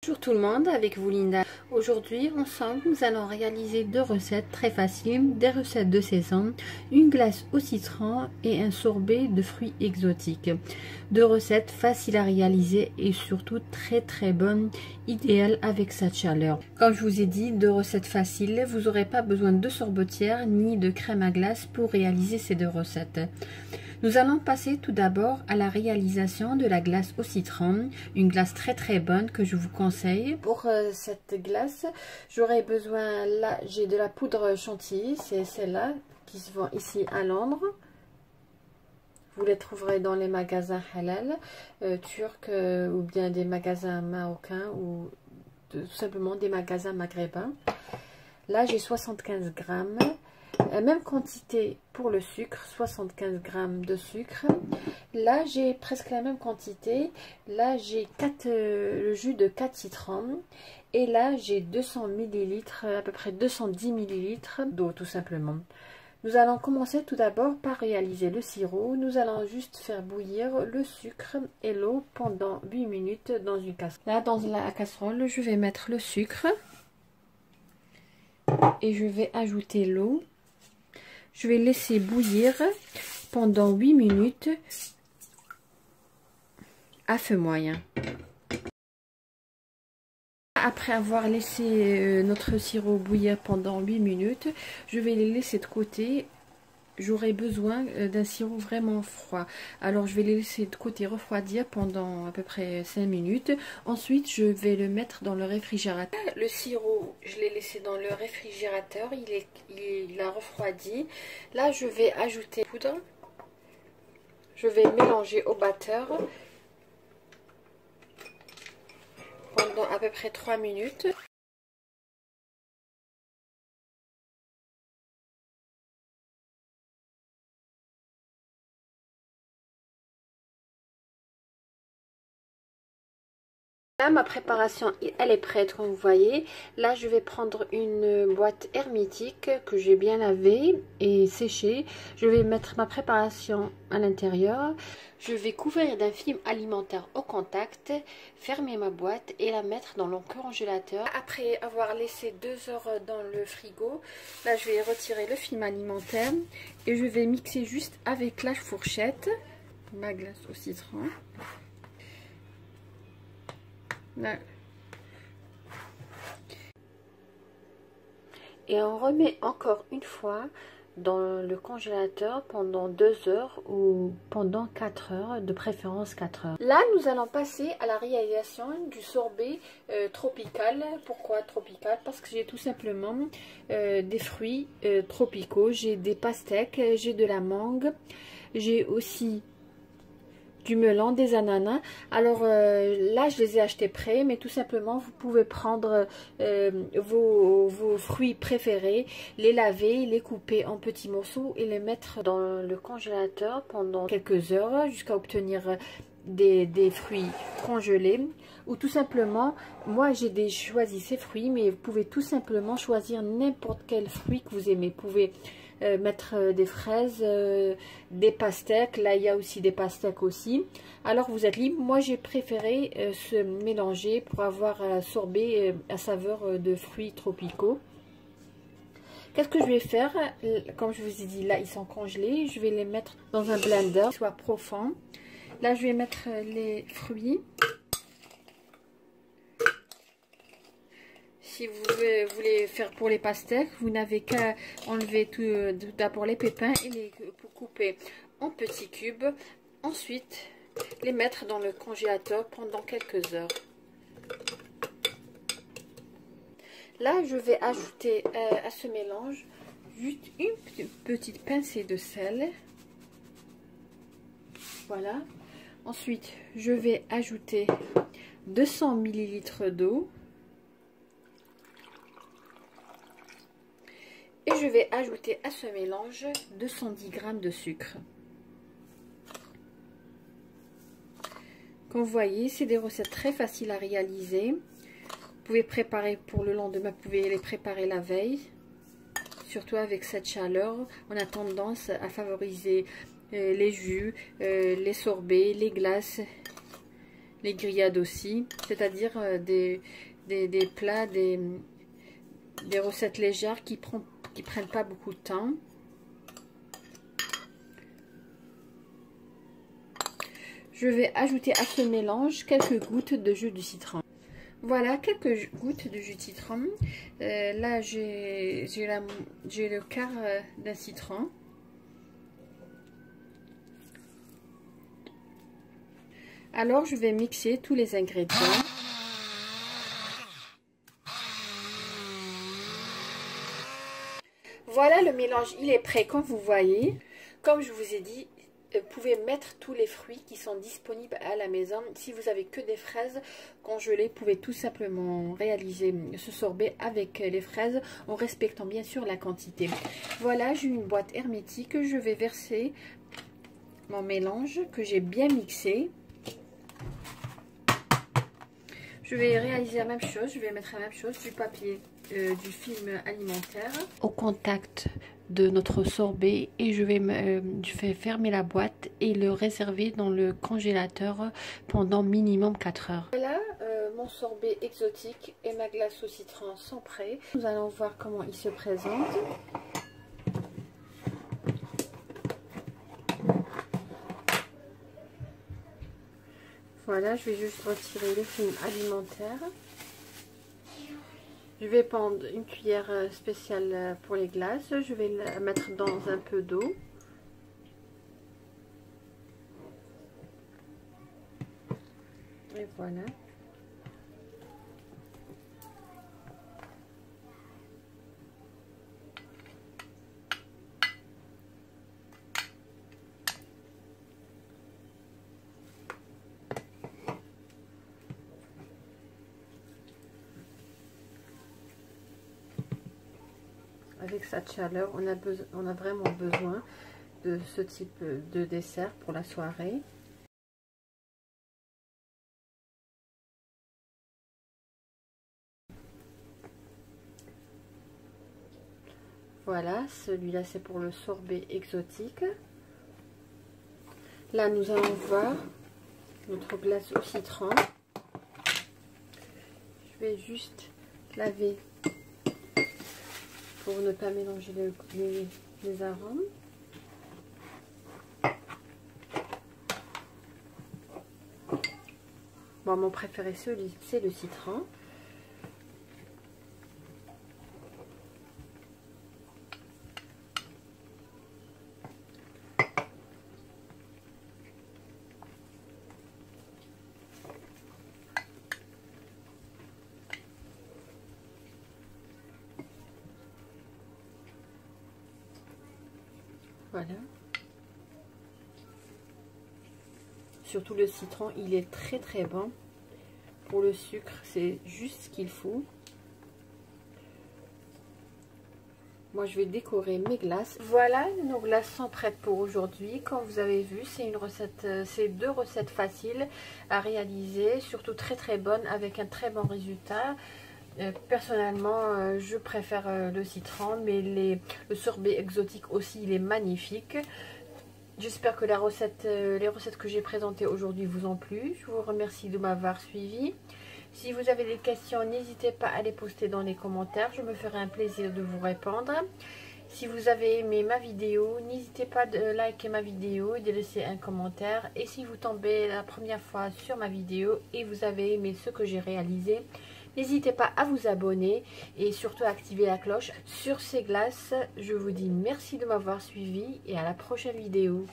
Bonjour tout le monde, avec vous Linda. Aujourd'hui, ensemble, nous allons réaliser deux recettes très faciles, des recettes de saison, une glace au citron et un sorbet de fruits exotiques. Deux recettes faciles à réaliser et surtout très bonnes, idéales avec cette chaleur. Comme je vous ai dit, deux recettes faciles, vous n'aurez pas besoin de sorbetière ni de crème à glace pour réaliser ces deux recettes. Nous allons passer tout d'abord à la réalisation de la glace au citron, une glace très bonne que je vous conseille. Pour cette glace, j'aurai besoin, là j'ai de la poudre chantilly, c'est celle-là qui se vend ici à Londres. Vous les trouverez dans les magasins halal, turcs ou bien des magasins marocains ou tout simplement des magasins maghrébins. Là j'ai 75 grammes. Même quantité pour le sucre, 75 grammes de sucre. Là j'ai presque la même quantité. Là j'ai le jus de 4 citrons. Et là j'ai 200 ml, à peu près 210 ml d'eau tout simplement. Nous allons commencer tout d'abord par réaliser le sirop. Nous allons juste faire bouillir le sucre et l'eau pendant 8 minutes dans une casserole. Là dans la casserole je vais mettre le sucre. Et je vais ajouter l'eau. Je vais laisser bouillir pendant 8 minutes à feu moyen. Après avoir laissé notre sirop bouillir pendant 8 minutes, je vais les laisser de côté. J'aurai besoin d'un sirop vraiment froid. Alors je vais les laisser de côté refroidir pendant à peu près 5 minutes. Ensuite je vais le mettre dans le réfrigérateur. Le sirop, je l'ai laissé dans le réfrigérateur. Il a refroidi. Là je vais ajouter la poudre. Je vais mélanger au batteur pendant à peu près 3 minutes. Là, ma préparation, elle est prête, comme vous voyez. Là, je vais prendre une boîte hermétique que j'ai bien lavée et séchée. Je vais mettre ma préparation à l'intérieur. Je vais couvrir d'un film alimentaire au contact, fermer ma boîte et la mettre dans le congélateur. Après avoir laissé 2 heures dans le frigo, là, je vais retirer le film alimentaire et je vais mixer juste avec la fourchette ma glace au citron. Là. Et on remet encore une fois dans le congélateur pendant 2 heures ou pendant 4 heures, de préférence 4 heures. Là, nous allons passer à la réalisation du sorbet tropical. Pourquoi tropical? Parce que j'ai tout simplement des fruits tropicaux. J'ai des pastèques, j'ai de la mangue, j'ai aussi du melon, des ananas. Alors là je les ai achetés prêts, mais tout simplement vous pouvez prendre vos fruits préférés, les laver, les couper en petits morceaux et les mettre dans le congélateur pendant quelques heures jusqu'à obtenir des fruits congelés. Ou tout simplement, moi j'ai choisi ces fruits, mais vous pouvez tout simplement choisir n'importe quel fruit que vous aimez. Vous pouvez mettre des fraises, des pastèques. Là il y a aussi des pastèques aussi. Alors vous êtes libre. Moi j'ai préféré se mélanger pour avoir un sorbet à saveur de fruits tropicaux. Qu'est-ce que je vais faire? Comme je vous ai dit, là ils sont congelés. Je vais les mettre dans un blender soit profond. Là je vais mettre les fruits. Si vous voulez faire pour les pastèques, vous n'avez qu'à enlever tout d'abord les pépins et les couper en petits cubes. Ensuite, les mettre dans le congélateur pendant quelques heures. Là, je vais ajouter à ce mélange juste une petite pincée de sel. Voilà. Ensuite, je vais ajouter 200 ml d'eau. Et je vais ajouter à ce mélange 210 g de sucre. Comme vous voyez, c'est des recettes très faciles à réaliser. Vous pouvez préparer pour le lendemain, vous pouvez les préparer la veille. Surtout avec cette chaleur, on a tendance à favoriser les jus, les sorbets, les glaces les grillades aussi, c'est-à-dire des plats, des recettes légères qui prennent pas beaucoup de temps. Je vais ajouter à ce mélange quelques gouttes de jus de citron. Voilà, quelques gouttes de jus de citron. Là, j'ai le quart d'un citron. Alors, je vais mixer tous les ingrédients. Voilà, le mélange, il est prêt, comme vous voyez. Comme je vous ai dit, vous pouvez mettre tous les fruits qui sont disponibles à la maison. Si vous avez que des fraises congelées, vous pouvez tout simplement réaliser ce sorbet avec les fraises en respectant bien sûr la quantité. Voilà, j'ai une boîte hermétique. Je vais verser mon mélange que j'ai bien mixé. Je vais réaliser la même chose. Je vais mettre la même chose, du papier, du film alimentaire au contact de notre sorbet et je vais fermer la boîte et le réserver dans le congélateur pendant minimum 4 heures. Voilà, mon sorbet exotique et ma glace au citron sont prêts. Nous allons voir comment il se présente. Voilà, je vais juste retirer le film alimentaire. Je vais prendre une cuillère spéciale pour les glaces. Je vais la mettre dans un peu d'eau. Et voilà. Avec cette chaleur, on a vraiment besoin de ce type de dessert pour la soirée. Voilà, celui-là c'est pour le sorbet exotique. Là, nous allons voir notre glace au citron. Je vais juste laver pour ne pas mélanger les arômes. Bon, mon préféré, c'est le citron. Voilà. Surtout le citron, il est très très bon. Pour le sucre, c'est juste ce qu'il faut. Moi, je vais décorer mes glaces. Voilà, nos glaces sont prêtes pour aujourd'hui. Comme vous avez vu, c'est deux recettes faciles à réaliser, surtout très très bonnes avec un très bon résultat. Personnellement, je préfère le citron, mais le sorbet exotique aussi, il est magnifique. J'espère que les recettes que j'ai présentées aujourd'hui vous ont plu. Je vous remercie de m'avoir suivi. Si vous avez des questions, n'hésitez pas à les poster dans les commentaires. Je me ferai un plaisir de vous répondre. Si vous avez aimé ma vidéo, n'hésitez pas de liker ma vidéo et de laisser un commentaire. Et si vous tombez la première fois sur ma vidéo et vous avez aimé ce que j'ai réalisé, n'hésitez pas à vous abonner et surtout à activer la cloche. Sur ces glaces, je vous dis merci de m'avoir suivi et à la prochaine vidéo.